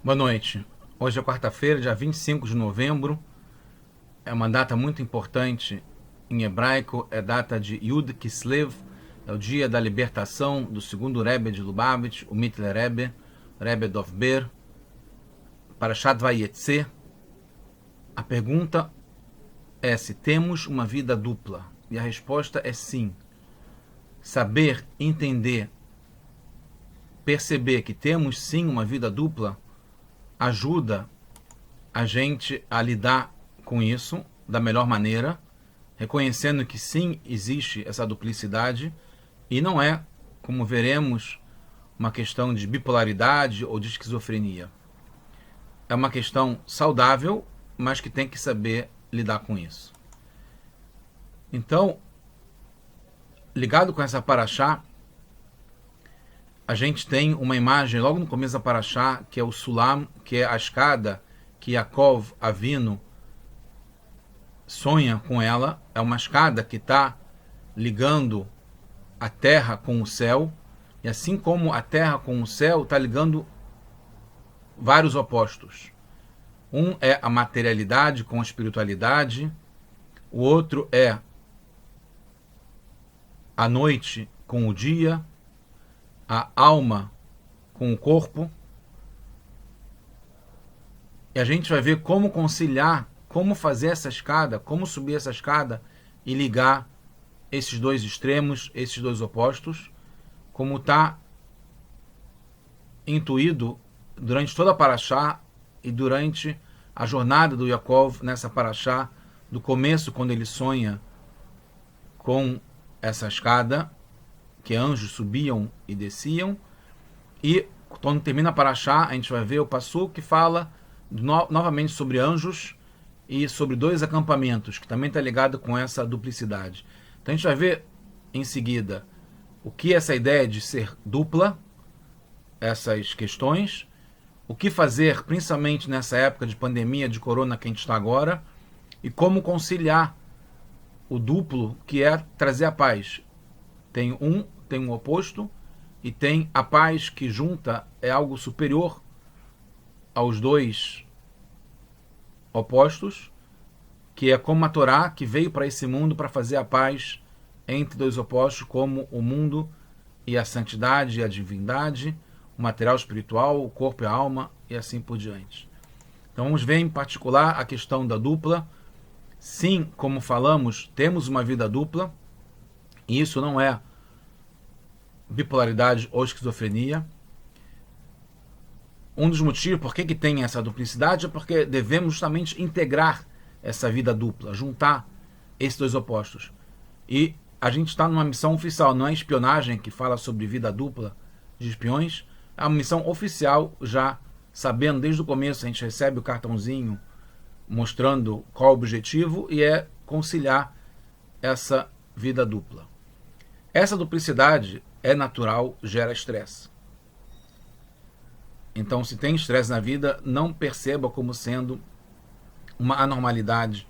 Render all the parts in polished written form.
Boa noite. Hoje é quarta-feira, dia 25 de novembro. É uma data muito importante em hebraico, é data de Yud Kislev, é o dia da libertação do segundo Rebbe de Lubavitch, o Mittler Rebbe, Rebbe Dovber, Parashat Vayetze. A pergunta é se temos uma vida dupla, e a resposta é sim. Saber, entender, perceber que temos sim uma vida dupla ajuda a gente a lidar com isso da melhor maneira, reconhecendo que sim, existe essa duplicidade e não é, como veremos, uma questão de bipolaridade ou de esquizofrenia. É uma questão saudável, mas que tem que saber lidar com isso. Então, ligado com essa paraxá, a gente tem uma imagem logo no começo da paraxá, que é o Sulam, que é a escada que Yaakov Avinu sonha com ela. É uma escada que está ligando a terra com o céu, e assim como a terra com o céu está ligando vários opostos. Um é a materialidade com a espiritualidade, o outro é a noite com o dia, a alma com o corpo. E a gente vai ver como conciliar, como fazer essa escada, como subir essa escada e ligar esses dois extremos, esses dois opostos, como está intuído durante toda a paraxá e durante a jornada do Yaakov nessa paraxá, do começo, quando ele sonha com essa escada, que anjos subiam e desciam, e quando termina a paraxá, a gente vai ver o passuco que fala novamente sobre anjos e sobre dois acampamentos, que também está ligado com essa duplicidade. Então a gente vai ver em seguida o que é essa ideia de ser dupla, essas questões, o que fazer principalmente nessa época de pandemia, de corona que a gente está agora, e como conciliar o duplo, que é trazer a paz. Tem um oposto, e tem a paz que junta, é algo superior aos dois opostos, que é como a Torá, que veio para esse mundo para fazer a paz entre dois opostos, como o mundo e a santidade e a divindade, o material espiritual, o corpo e a alma, e assim por diante. Então vamos ver em particular a questão da dupla. Sim, como falamos, temos uma vida dupla, e isso não é bipolaridade ou esquizofrenia. Um dos motivos por que tem essa duplicidade é porque devemos justamente integrar essa vida dupla, juntar esses dois opostos. E a gente está numa missão oficial, não é espionagem que fala sobre vida dupla de espiões, é uma missão oficial, já sabendo desde o começo, a gente recebe o cartãozinho mostrando qual o objetivo, e é conciliar essa vida dupla. Essa duplicidade é natural, gera estresse. Então, se tem estresse na vida, não perceba como sendo uma anormalidade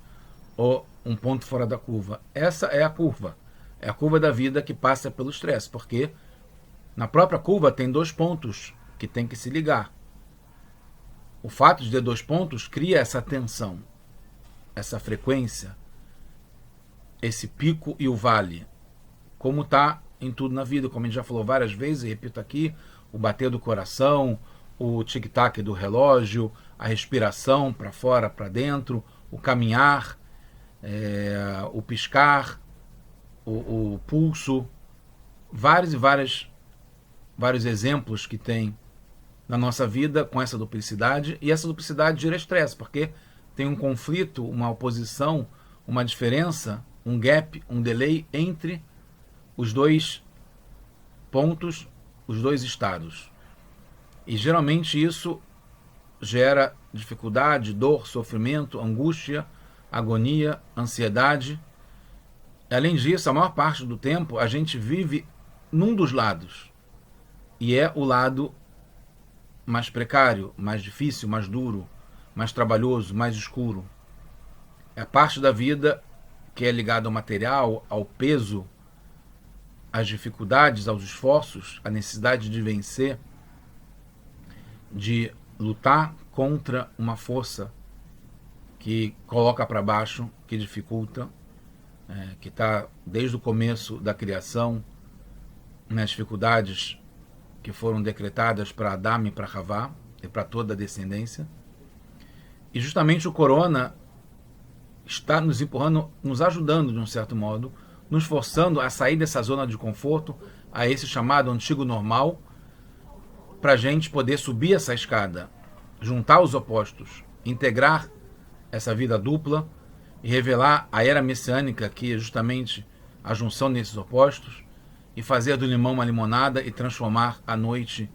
ou um ponto fora da curva. Essa é a curva. É a curva da vida que passa pelo estresse, porque na própria curva tem dois pontos que tem que se ligar. O fato de ter dois pontos cria essa tensão, essa frequência, esse pico e o vale, como está em tudo na vida, como a gente já falou várias vezes, e repito aqui, o bater do coração, o tic-tac do relógio, a respiração para fora, para dentro, o caminhar, o piscar, o pulso, vários exemplos que tem na nossa vida com essa duplicidade, e essa duplicidade gera estresse, porque tem um conflito, uma oposição, uma diferença, um gap, um delay entre os dois pontos, os dois estados. E geralmente isso gera dificuldade, dor, sofrimento, angústia, agonia, ansiedade. Além disso, a maior parte do tempo a gente vive num dos lados, e é o lado mais precário, mais difícil, mais duro, mais trabalhoso, mais escuro. É a parte da vida que é ligada ao material, ao peso, às dificuldades, aos esforços, à necessidade de vencer, de lutar contra uma força que coloca para baixo, que dificulta, que está desde o começo da criação, nas dificuldades que foram decretadas para Adão e para Havá, e para toda a descendência. E justamente o corona está nos empurrando, nos ajudando de um certo modo, nos forçando a sair dessa zona de conforto, a esse chamado antigo normal, para a gente poder subir essa escada, juntar os opostos, integrar essa vida dupla e revelar a era messiânica, que é justamente a junção desses opostos, e fazer do limão uma limonada e transformar a noite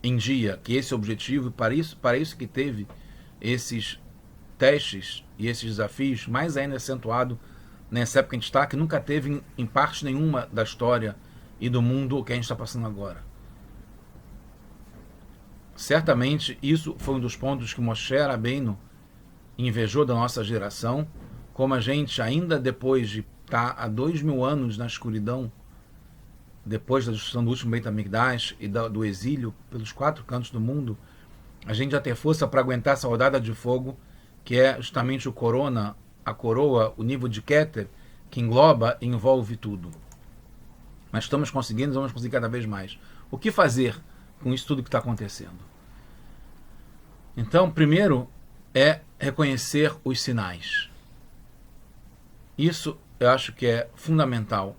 em dia, que esse é o objetivo, e para isso que teve esses testes e esses desafios, mais ainda acentuado nessa época que a gente está, que nunca teve em parte nenhuma da história e do mundo o que a gente está passando agora. Certamente isso foi um dos pontos que Moshe Rabbeinu invejou da nossa geração, como a gente ainda depois de estar há 2000 anos na escuridão, depois da destruição do último Beit HaMikdash e do exílio pelos 4 cantos do mundo, a gente já ter força para aguentar essa rodada de fogo, que é justamente o corona, a coroa, o nível de Keter, que engloba e envolve tudo. Mas estamos conseguindo, vamos conseguir cada vez mais. O que fazer com isso tudo que está acontecendo? Então, primeiro é reconhecer os sinais. Isso eu acho que é fundamental.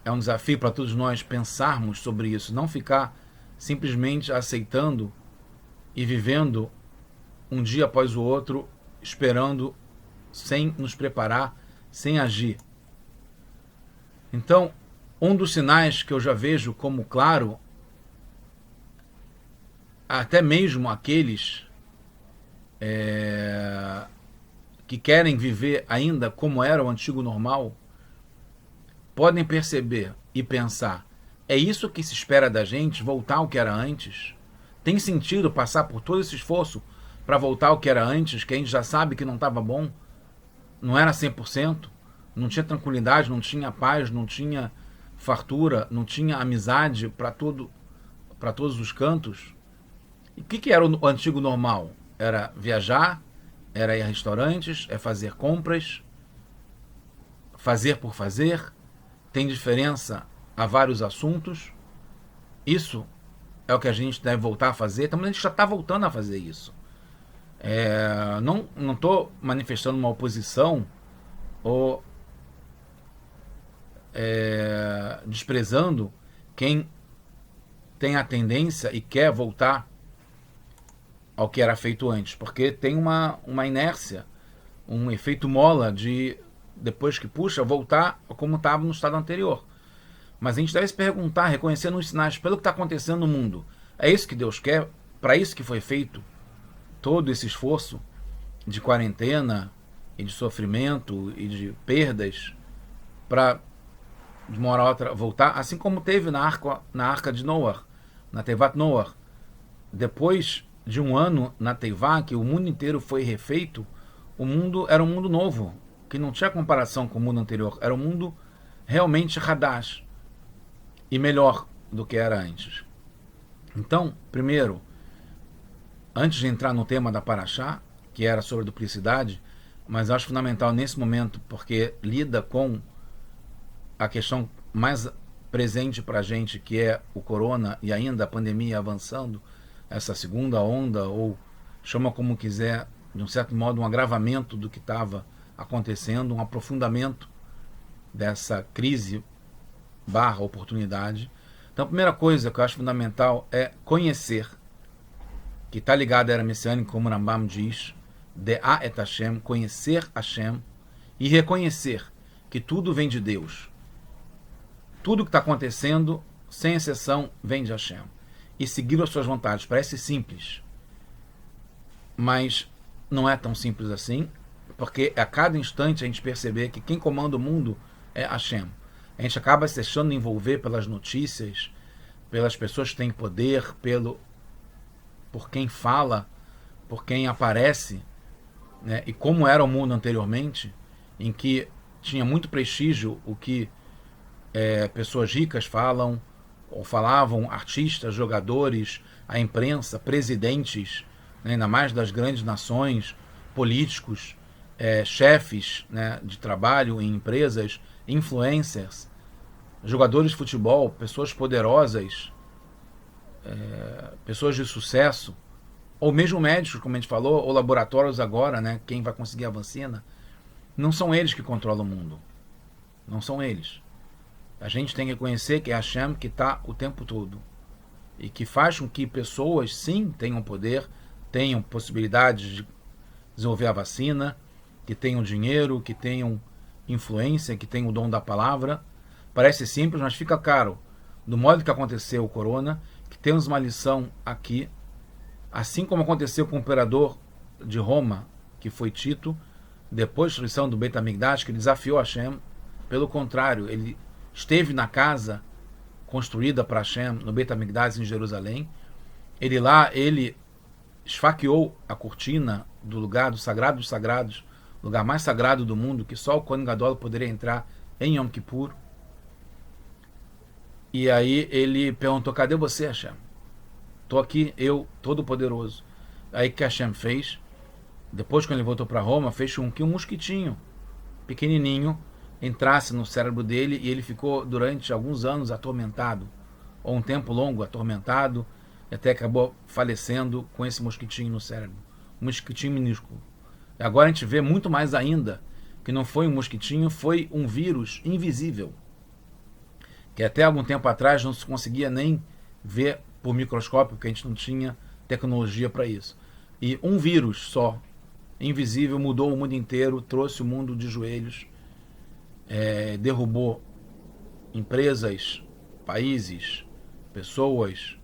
É um desafio para todos nós pensarmos sobre isso, não ficar simplesmente aceitando e vivendo um dia após o outro, esperando, sem nos preparar, sem agir. Então, um dos sinais que eu já vejo como claro, até mesmo aqueles que querem viver ainda como era o antigo normal, podem perceber e pensar, é isso que se espera da gente, voltar ao que era antes? Tem sentido passar por todo esse esforço para voltar ao que era antes, que a gente já sabe que não estava bom? Não era 100%? Não tinha tranquilidade, não tinha paz, não tinha fartura, não tinha amizade para todos os cantos? E o que era o antigo normal? Era viajar, era ir a restaurantes, é fazer compras, fazer por fazer. Tem diferença a vários assuntos. Isso é o que a gente deve voltar a fazer. Então a gente já está voltando a fazer isso. Não estou manifestando uma oposição ou desprezando quem tem a tendência e quer voltar ao que era feito antes, porque tem uma inércia, um efeito mola de, depois que puxa, voltar como estava no estado anterior. Mas a gente deve se perguntar, reconhecendo os sinais pelo que está acontecendo no mundo. É isso que Deus quer? Para isso que foi feito todo esse esforço de quarentena e de sofrimento e de perdas para, de uma hora a outra, voltar? Assim como teve na arca de Noah, na Tevat Noah. Depois de um ano na Teivá, que o mundo inteiro foi refeito, o mundo era um mundo novo, que não tinha comparação com o mundo anterior. Era um mundo realmente Hadash e melhor do que era antes. Então, primeiro, antes de entrar no tema da Parashá, que era sobre duplicidade, mas acho fundamental nesse momento, porque lida com a questão mais presente para a gente, que é o corona e ainda a pandemia avançando, essa segunda onda, ou chama como quiser, de um certo modo, um agravamento do que estava acontecendo, um aprofundamento dessa crise / oportunidade. Então, a primeira coisa que eu acho fundamental é conhecer, que está ligado à era messiânica, como o Rambam diz, De'a et Hashem, conhecer Hashem e reconhecer que tudo vem de Deus. Tudo que está acontecendo, sem exceção, vem de Hashem. E seguir as suas vontades. Parece simples, mas não é tão simples assim, porque a cada instante a gente perceber que quem comanda o mundo é Hashem. A gente acaba se deixando envolver pelas notícias, pelas pessoas que têm poder, por quem fala, por quem aparece, né? E como era o mundo anteriormente, em que tinha muito prestígio o que pessoas ricas falam, ou falavam, artistas, jogadores, a imprensa, presidentes, né, ainda mais das grandes nações, políticos, chefes, né, de trabalho em empresas, influencers, jogadores de futebol, pessoas poderosas, pessoas de sucesso, ou mesmo médicos, como a gente falou, ou laboratórios agora, né, quem vai conseguir a vacina, não são eles que controlam o mundo. Não são eles. A gente tem que reconhecer que é Hashem que está o tempo todo. E que faz com que pessoas, sim, tenham poder, tenham possibilidade de desenvolver a vacina, que tenham dinheiro, que tenham influência, que tenham o dom da palavra. Parece simples, mas fica caro. Do modo que aconteceu o corona, que temos uma lição aqui, assim como aconteceu com o imperador de Roma, que foi Tito, depois da destruição do Beit HaMikdash, que desafiou Hashem. Pelo contrário, ele esteve na casa construída para Hashem, no Beit HaMikdash em Jerusalém. Ele esfaqueou a cortina do lugar do Sagrado dos Sagrados, lugar mais sagrado do mundo, que só o Kohen Gadol poderia entrar em Yom Kippur. E aí ele perguntou: cadê você, Hashem? Estou aqui, eu, todo-poderoso. Aí que Hashem fez? Depois, quando ele voltou para Roma, fez com que um mosquitinho pequenininho entrasse no cérebro dele, e ele ficou durante alguns anos atormentado, ou um tempo longo atormentado, e até acabou falecendo com esse mosquitinho no cérebro. Um mosquitinho minúsculo. E agora a gente vê muito mais ainda, que não foi um mosquitinho, foi um vírus invisível, que até algum tempo atrás não se conseguia nem ver por microscópio, porque a gente não tinha tecnologia para isso. E um vírus só, invisível, mudou o mundo inteiro, trouxe o mundo de joelhos, derrubou empresas, países, pessoas,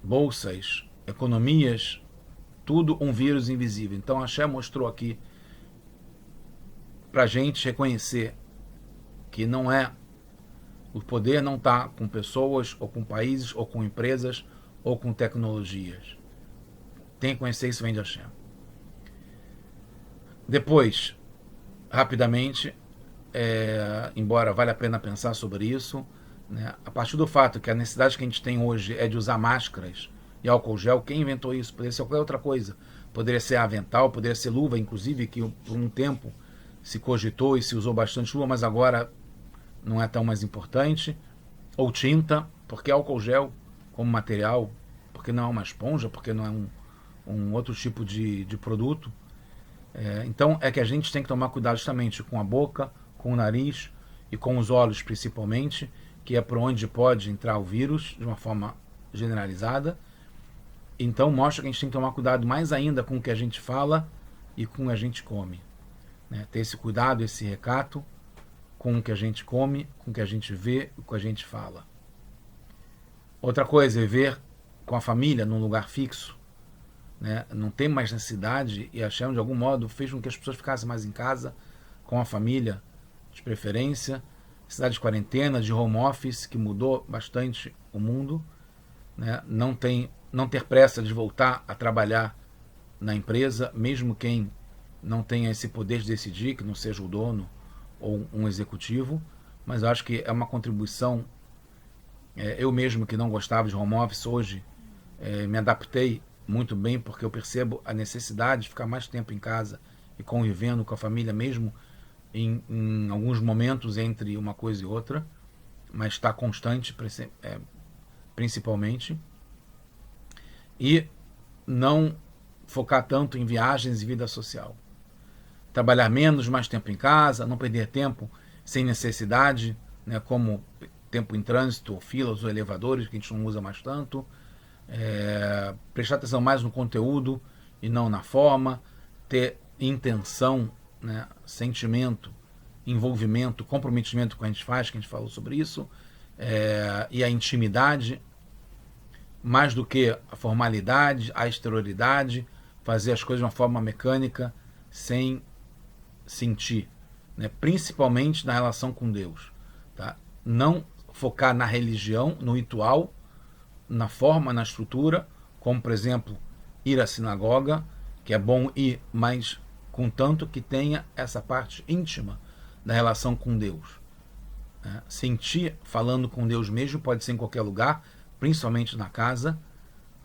bolsas, economias, tudo um vírus invisível. Então a Hashem mostrou aqui para a gente reconhecer que não é, o poder não está com pessoas, ou com países, ou com empresas, ou com tecnologias. Tem que conhecer isso, vem de Hashem. Depois, rapidamente, embora valha a pena pensar sobre isso, né, a partir do fato que a necessidade que a gente tem hoje é de usar máscaras e álcool gel, quem inventou isso? Poderia ser qualquer outra coisa. Poderia ser avental, poderia ser luva, inclusive, que por um tempo se cogitou e se usou bastante luva, mas agora não é tão mais importante. Ou tinta, porque álcool gel como material, porque não é uma esponja, porque não é um outro tipo de produto. Então é que a gente tem que tomar cuidado justamente com a boca, com o nariz e com os olhos principalmente, que é por onde pode entrar o vírus de uma forma generalizada. Então mostra que a gente tem que tomar cuidado mais ainda com o que a gente fala e com o que a gente come, né? Ter esse cuidado, esse recato com o que a gente come, com o que a gente vê, com o que a gente fala. Outra coisa é viver com a família num lugar fixo, né? Não tem mais necessidade, e Hashem de algum modo fez com que as pessoas ficassem mais em casa com a família, de preferência. Cidade de quarentena, de home office, que mudou bastante o mundo, né? Não ter pressa de voltar a trabalhar na empresa, mesmo quem não tenha esse poder de decidir, que não seja o dono ou um executivo. Mas eu acho que é uma contribuição. Eu mesmo, que não gostava de home office, hoje me adaptei muito bem, porque eu percebo a necessidade de ficar mais tempo em casa e convivendo com a família, mesmo em alguns momentos entre uma coisa e outra, mas está constante, principalmente. E não focar tanto em viagens e vida social. Trabalhar menos, mais tempo em casa, não perder tempo sem necessidade, né, como tempo em trânsito, ou filas, ou elevadores, que a gente não usa mais tanto. Prestar atenção mais no conteúdo e não na forma. Ter intenção, né, sentimento, envolvimento, comprometimento com o que a gente faz, que a gente falou sobre isso, e a intimidade, mais do que a formalidade, a exterioridade, fazer as coisas de uma forma mecânica, sem sentir, né? Principalmente na relação com Deus, tá? Não focar na religião, no ritual, na forma, na estrutura, como por exemplo ir à sinagoga, que é bom ir, mas contanto que tenha essa parte íntima da relação com Deus, né? Sentir falando com Deus mesmo, pode ser em qualquer lugar, principalmente na casa,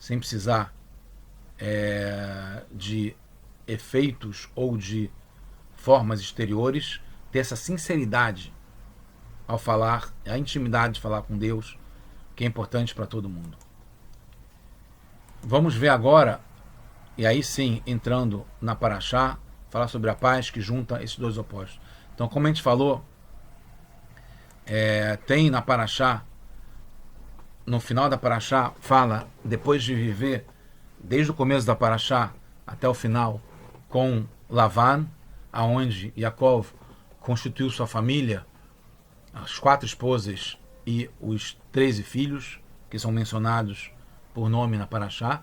sem precisar de efeitos ou de formas exteriores, ter essa sinceridade ao falar, a intimidade de falar com Deus, que é importante para todo mundo. Vamos ver agora, e aí sim, entrando na Parashá, falar sobre a paz que junta esses dois opostos. Então, como a gente falou, tem na Parashá, no final da Parashá, fala, depois de viver, desde o começo da Parashá até o final, com Lavan, aonde Yaakov constituiu sua família, as 4 esposas e os 13 filhos, que são mencionados por nome na Parashá,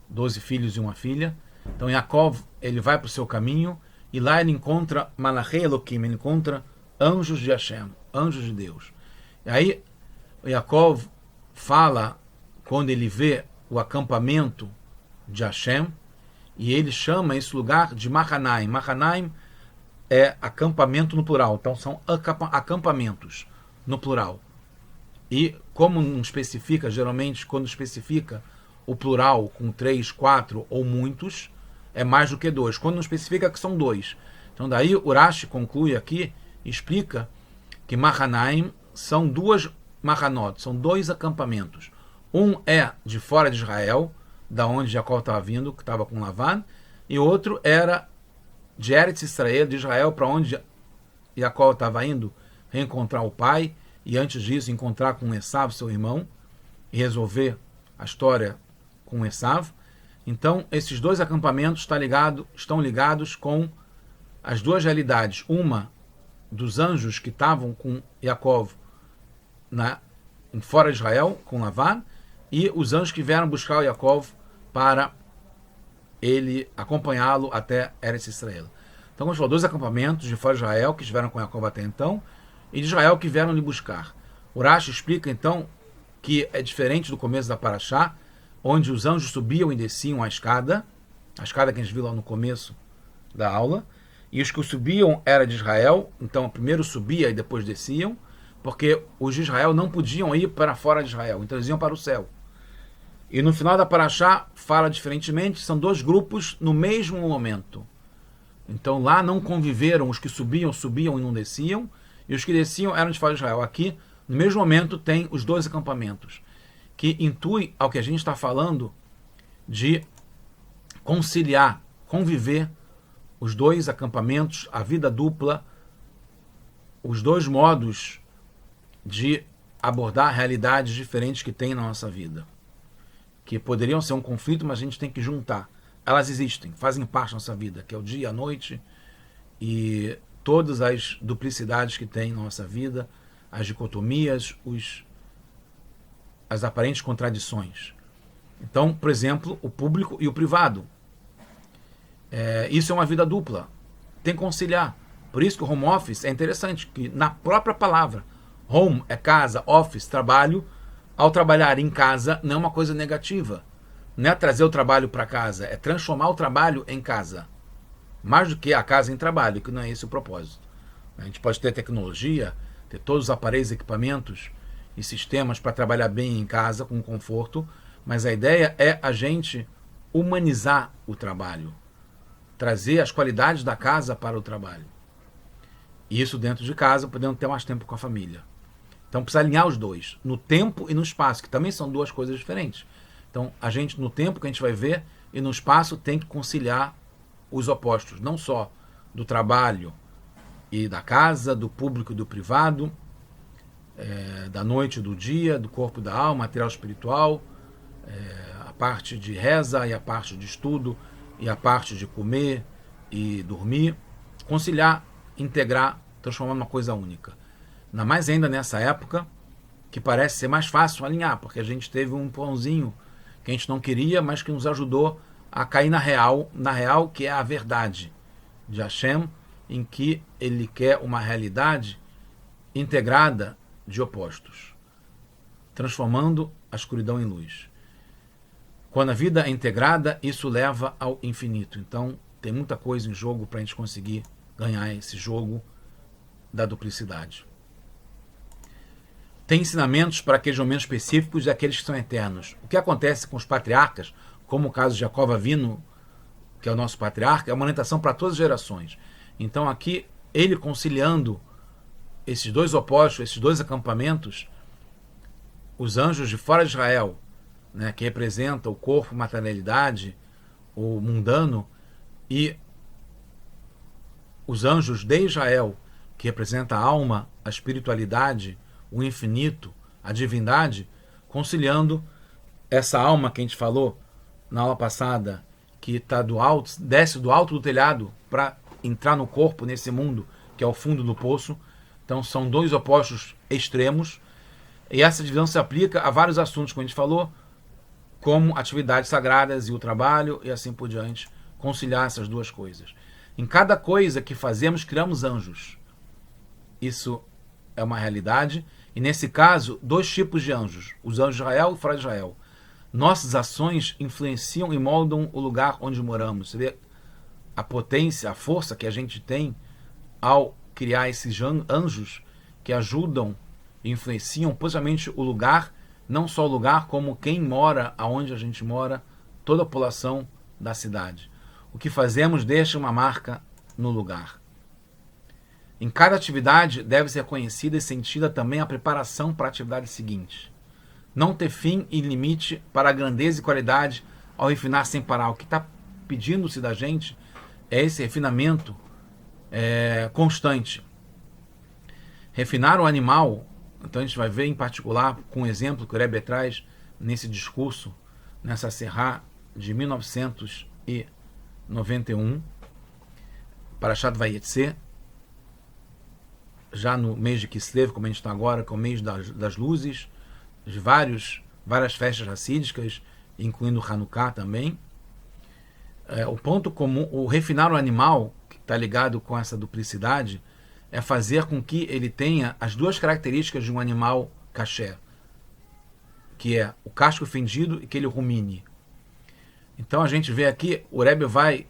12 filhos e uma filha. Então Yaakov, ele vai para o seu caminho, e lá ele encontra Malachei Elokim, ele encontra anjos de Hashem, anjos de Deus. E aí Yaakov fala, quando ele vê o acampamento de Hashem, e ele chama esse lugar de Mahanaim. Mahanaim é acampamento no plural, então são acampamentos no plural. E como não especifica, geralmente quando especifica o plural com 3, 4 ou muitos, é mais do que 2. Quando não especifica, que são 2. Então daí o Rashi conclui aqui, explica que Mahanaim são 2 Mahanot, são 2 acampamentos. Um é de fora de Israel, da onde Jacó estava vindo, que estava com Lavan, e outro era de Eretz Israel, de Israel, para onde Jacó estava indo reencontrar o pai, e antes disso encontrar com Esav, seu irmão, e resolver a história com Esav. Então, esses 2 acampamentos estão ligados com as 2 realidades. Uma dos anjos que estavam com Yaakov fora de Israel, com Lavan, e os anjos que vieram buscar o Yaakov para ele acompanhá-lo até Eretz Israel. Então, como falou, 2 acampamentos de fora de Israel que estiveram com Yaakov até então, e de Israel que vieram lhe buscar. O Rashi explica, então, que é diferente do começo da Parashá, onde os anjos subiam e desciam a escada que a gente viu lá no começo da aula, e os que subiam era de Israel, então primeiro subia e depois desciam, porque os de Israel não podiam ir para fora de Israel, então eles iam para o céu. E no final da Parashá fala diferentemente, são 2 grupos no mesmo momento. Então lá não conviveram os que subiam e não desciam, e os que desciam eram de fora de Israel. Aqui, no mesmo momento, tem os 2 acampamentos, que intui ao que a gente está falando de conciliar, conviver os 2 acampamentos, a vida dupla, os 2 modos de abordar realidades diferentes que tem na nossa vida, que poderiam ser um conflito, mas a gente tem que juntar. Elas existem, fazem parte da nossa vida, que é o dia, a noite e todas as duplicidades que tem na nossa vida, as dicotomias, as aparentes contradições. Então, por exemplo, o público e o privado. Isso é uma vida dupla. Tem que conciliar. Por isso que o home office é interessante, que na própria palavra, home é casa, office, trabalho, ao trabalhar em casa não é uma coisa negativa. Não é trazer o trabalho para casa, é transformar o trabalho em casa. Mais do que a casa em trabalho, que não é esse o propósito. A gente pode ter tecnologia, ter todos os aparelhos, equipamentos e sistemas para trabalhar bem em casa, com conforto, mas a ideia é a gente humanizar o trabalho, trazer as qualidades da casa para o trabalho. E isso dentro de casa, podendo ter mais tempo com a família. Então precisa alinhar os 2, no tempo e no espaço, que também são 2 coisas diferentes. Então a gente, no tempo que a gente vai ver, e no espaço, tem que conciliar os opostos, não só do trabalho e da casa, do público e do privado, da noite e do dia, do corpo e da alma, material espiritual, a parte de reza e a parte de estudo e a parte de comer e dormir, conciliar, integrar, transformar numa coisa única. Ainda mais ainda nessa época, que parece ser mais fácil alinhar, porque a gente teve um pãozinho que a gente não queria, mas que nos ajudou a cair na real que é a verdade de Hashem, em que ele quer uma realidade integrada de opostos, transformando a escuridão em luz. Quando a vida é integrada, isso leva ao infinito. Então, tem muita coisa em jogo para a gente conseguir ganhar esse jogo da duplicidade. tem ensinamentos para aqueles momentos específicos e aqueles que são eternos. O que acontece com os patriarcas, como o caso de Jacó Avino, que é o nosso patriarca, é uma orientação para todas as gerações. Então aqui, ele conciliando esses dois opostos, esses dois acampamentos, os anjos de fora de Israel, né, que representa o corpo, materialidade, o mundano, e os anjos de Israel, que representa a alma, a espiritualidade, o infinito, a divindade, conciliando essa alma que a gente falou na aula passada, que tá do alto, desce do alto do telhado para entrar no corpo, nesse mundo, que é o fundo do poço. Então são dois opostos extremos, e essa divisão se aplica a vários assuntos, como a gente falou, como atividades sagradas e o trabalho, e assim por diante, conciliar essas duas coisas. Em cada coisa que fazemos, criamos anjos. Isso é uma realidade, e nesse caso, dois tipos de anjos, os anjos de Israel e fora de Israel. Nossas ações influenciam e moldam o lugar onde moramos. Você vê a potência, a força que a gente tem ao criar esses anjos que ajudam e influenciam positivamente o lugar, não só o lugar, como quem mora, aonde a gente mora, toda a população da cidade. O que fazemos deixa uma marca no lugar. Em cada atividade deve ser conhecida e sentida também a preparação para a atividade seguinte. Não ter fim e limite para a grandeza e qualidade ao refinar sem parar. O que está pedindo-se da gente é esse refinamento constante. Refinar o animal, então a gente vai ver em particular com um exemplo que o Rebbe traz nesse discurso, nessa Será de 1991, Parashat Vayetze, já no mês de Kislev, como a gente está agora, que é o mês das luzes, de várias festas racídicas, incluindo Hanukkah também. O ponto comum, o refinar o animal, que está ligado com essa duplicidade, é fazer com que ele tenha as duas características de um animal kasher, que é o casco fendido e que ele rumine. Então a gente vê aqui, o Rebbe vai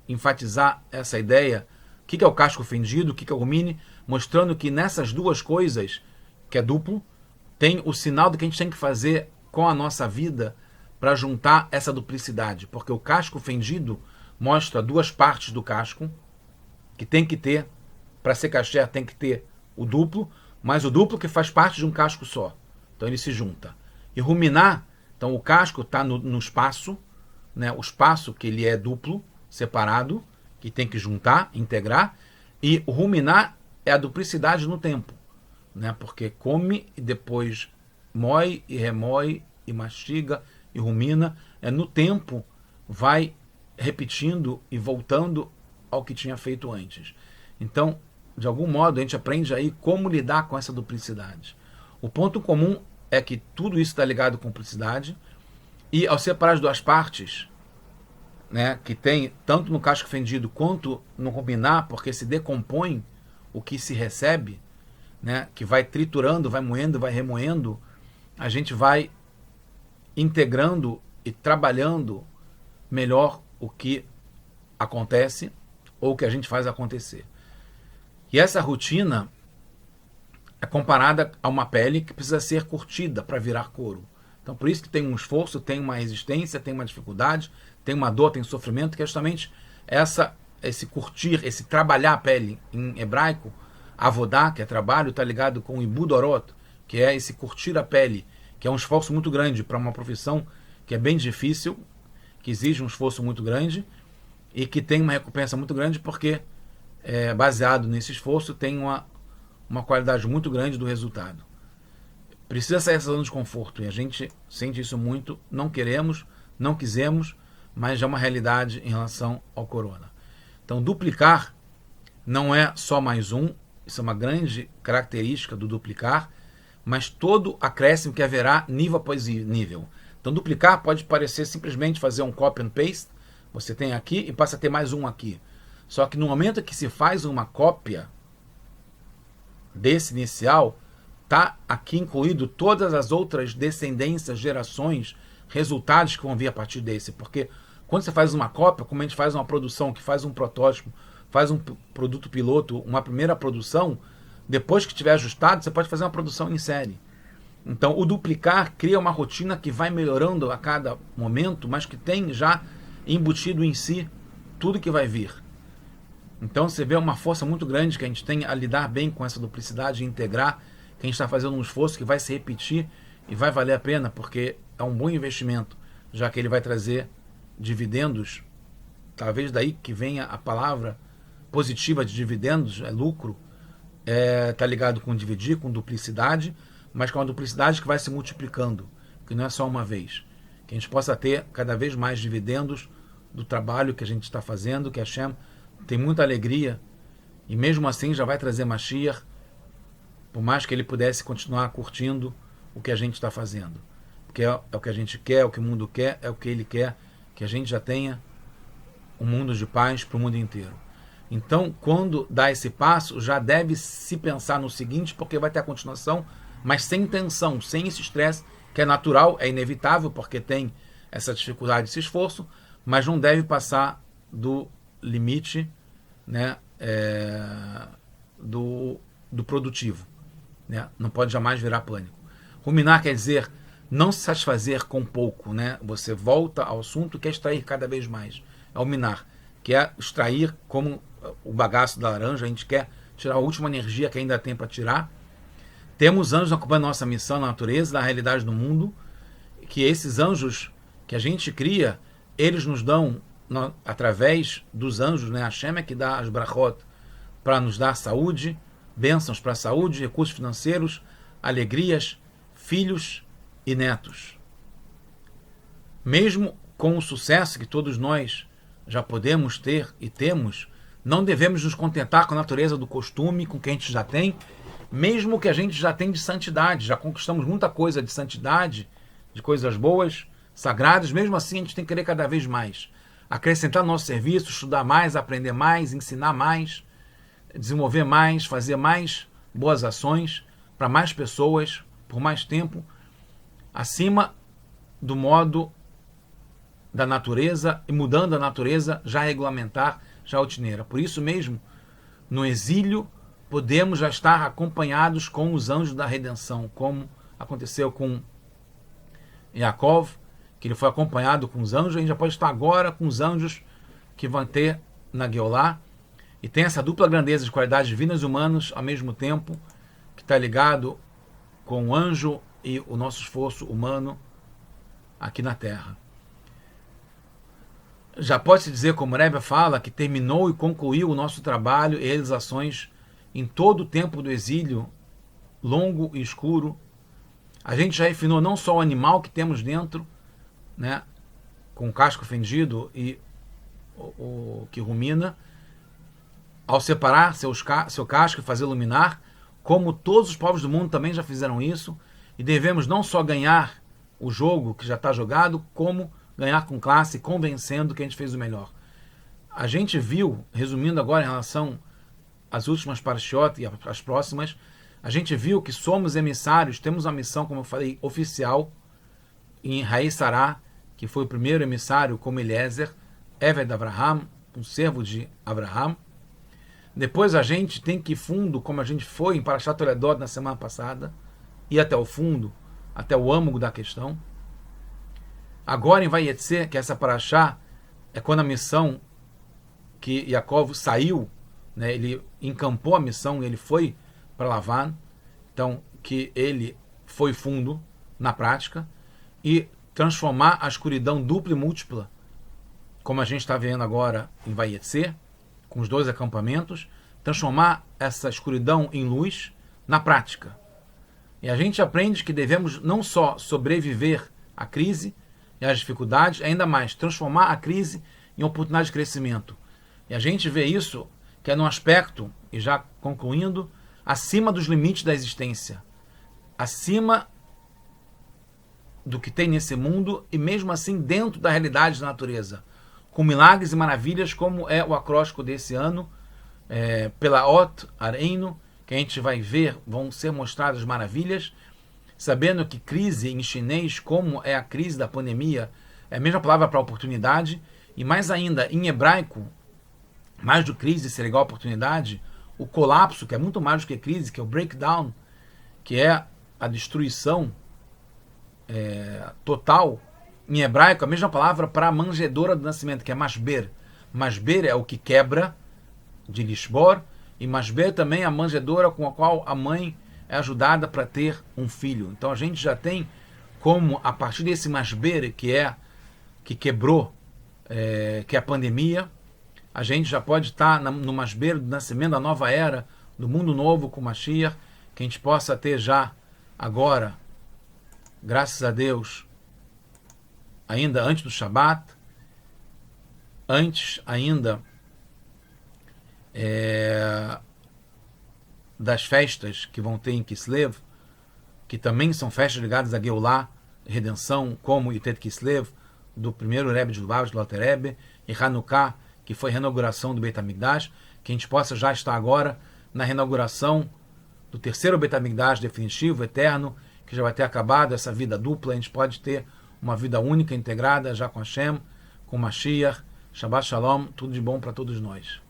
enfatizar essa ideia, o que é o casco fendido, o que é o rumine, mostrando que nessas duas coisas, que é duplo, tem o sinal do que a gente tem que fazer com a nossa vida para juntar essa duplicidade. Porque o casco fendido mostra duas partes do casco, que tem que ter, para ser kasher tem que ter o duplo, mas o duplo que faz parte de um casco só. Então ele se junta. E ruminar, então o casco está no espaço, né, o espaço que ele é duplo, separado, que tem que juntar, integrar, e o ruminar é a duplicidade no tempo, né, porque come e depois moe e remoe e mastiga e rumina, no tempo vai repetindo e voltando ao que tinha feito antes. Então, de algum modo, a gente aprende aí como lidar com essa duplicidade. O ponto comum é que tudo isso está ligado com duplicidade, e ao separar as duas partes, né, que tem tanto no casco fendido quanto no ruminar, porque se decompõe o que se recebe, né, que vai triturando, vai moendo, vai remoendo, a gente vai integrando e trabalhando melhor o que acontece ou o que a gente faz acontecer. E essa rotina é comparada a uma pele que precisa ser curtida para virar couro. Então, por isso que tem um esforço, tem uma resistência, tem uma dificuldade, tem uma dor, tem sofrimento, que é justamente esse curtir, esse trabalhar a pele. Em hebraico, avodá, que é trabalho, está ligado com ibudorot, que é esse curtir a pele, que é um esforço muito grande para uma profissão que é bem difícil, que exige um esforço muito grande e que tem uma recompensa muito grande porque, baseado nesse esforço, tem uma qualidade muito grande do resultado. Precisa sair dessa zona de conforto e a gente sente isso muito, não queremos, não quisemos, mas já é uma realidade em relação ao corona. Então, duplicar não é só mais um, isso é uma grande característica do duplicar, mas todo acréscimo que haverá nível após nível. Então, duplicar pode parecer simplesmente fazer um copy and paste, você tem aqui e passa a ter mais um aqui. Só que no momento que se faz uma cópia desse inicial, está aqui incluído todas as outras descendências, gerações, resultados que vão vir a partir desse. Porque quando você faz uma cópia, como a gente faz uma produção, que faz um protótipo, faz um produto piloto, uma primeira produção, depois que estiver ajustado, você pode fazer uma produção em série. Então, o duplicar cria uma rotina que vai melhorando a cada momento, mas que tem já embutido em si tudo que vai vir. Então, você vê uma força muito grande que a gente tem a lidar bem com essa duplicidade e integrar, que a gente está fazendo um esforço que vai se repetir e vai valer a pena, porque é um bom investimento, já que ele vai trazer dividendos. Talvez daí que venha a palavra positiva de dividendos, é lucro, tá ligado com dividir, com duplicidade, mas com uma duplicidade que vai se multiplicando, que não é só uma vez. Que a gente possa ter cada vez mais dividendos do trabalho que a gente está fazendo, que a Hashem tem muita alegria, e mesmo assim já vai trazer Mashiach, por mais que ele pudesse continuar curtindo o que a gente está fazendo. Porque é o que a gente quer, é o que o mundo quer, é o que ele quer, que a gente já tenha um mundo de paz para o mundo inteiro. Então, quando dá esse passo, já deve se pensar no seguinte, porque vai ter a continuação, mas sem tensão, sem esse estresse, que é natural, é inevitável, porque tem essa dificuldade, esse esforço, mas não deve passar do limite, né, do produtivo. Né? Não pode jamais virar pânico. Ruminar quer dizer não se satisfazer com pouco. Né? Você volta ao assunto e quer extrair cada vez mais. É o minar, que é extrair como o bagaço da laranja, a gente quer tirar a última energia que ainda tem para tirar. Temos anjos acompanhando nossa missão na natureza, na realidade do mundo, que esses anjos que a gente cria, eles nos dão, através dos anjos, né? A Hashem é que dá as brachot para nos dar saúde, bênçãos para a saúde, recursos financeiros, alegrias, filhos e netos. Mesmo com o sucesso que todos nós já podemos ter e temos, não devemos nos contentar com a natureza do costume, com o que a gente já tem, mesmo que a gente já tem de santidade, já conquistamos muita coisa de santidade, de coisas boas, sagradas, mesmo assim a gente tem que querer cada vez mais. Acrescentar no nosso serviço, estudar mais, aprender mais, ensinar mais, desenvolver mais, fazer mais boas ações para mais pessoas, por mais tempo, acima do modo da natureza e mudando a natureza já regulamentar, já rotineira. Por isso mesmo, no exílio, podemos já estar acompanhados com os anjos da redenção, como aconteceu com Yaakov, que ele foi acompanhado com os anjos, a gente já pode estar agora com os anjos que vão ter na Geolá, e tem essa dupla grandeza de qualidades divinas e humanas ao mesmo tempo, que está ligado com o anjo e o nosso esforço humano aqui na Terra. Já pode-se dizer, como o Rebbe fala, que terminou e concluiu o nosso trabalho e realizações em todo o tempo do exílio, longo e escuro. A gente já refinou não só o animal que temos dentro, né, com o casco fendido e o que rumina, ao separar seu casco e fazer luminar, como todos os povos do mundo também já fizeram isso, e devemos não só ganhar o jogo que já está jogado, como ganhar com classe, convencendo que a gente fez o melhor. A gente viu, resumindo agora em relação às últimas parshiot e às próximas, a gente viu que somos emissários, temos uma missão, como eu falei, oficial, em Raí Sará, que foi o primeiro emissário como Eliezer, Eved Abraham, um servo de Abraham. Depois a gente tem que ir fundo, como a gente foi em Parashat Toledot na semana passada, ir até o fundo, até o âmago da questão. Agora em Vayetze, que essa Parashá é quando a missão que Yaakov saiu, né, ele encampou a missão, ele foi para Lavan, então que ele foi fundo na prática, e transformar a escuridão dupla e múltipla, como a gente está vendo agora em Vayetze, com os dois acampamentos, transformar essa escuridão em luz na prática. E a gente aprende que devemos não só sobreviver à crise e às dificuldades, ainda mais transformar a crise em oportunidade de crescimento. E a gente vê isso que é num aspecto, e já concluindo, acima dos limites da existência, acima do que tem nesse mundo e mesmo assim dentro da realidade da natureza, com milagres e maravilhas, como é o acróstico desse ano, pela Ot Areino, que a gente vai ver, vão ser mostradas maravilhas, sabendo que crise em chinês, como é a crise da pandemia, é a mesma palavra para oportunidade, e mais ainda, em hebraico, mais do que crise ser igual a oportunidade, o colapso, que é muito mais do que crise, que é o breakdown, que é a destruição total, em hebraico, a mesma palavra para a manjedoura do nascimento, que é masber. Masber é o que quebra, de Lishbor, e masber também é a manjedoura com a qual a mãe é ajudada para ter um filho. Então a gente já tem como, a partir desse masber, que quebrou, que é a pandemia, a gente já pode estar no masber do nascimento da nova era, do mundo novo com Mashiach, que a gente possa ter já agora, graças a Deus, ainda antes do Shabat, antes ainda das festas que vão ter em Kislev, que também são festas ligadas a Geulah, redenção, como Yutet Kislev, do primeiro Rebbe de Lubavitch, do Alter Rebbe, e Hanukkah, que foi a reinauguração do Beit HaMikdash, que a gente possa já estar agora na reinauguração do terceiro Beit HaMikdash definitivo, eterno, que já vai ter acabado essa vida dupla, a gente pode ter uma vida única, integrada, já com Hashem, com Mashiach. Shabbat Shalom, tudo de bom para todos nós.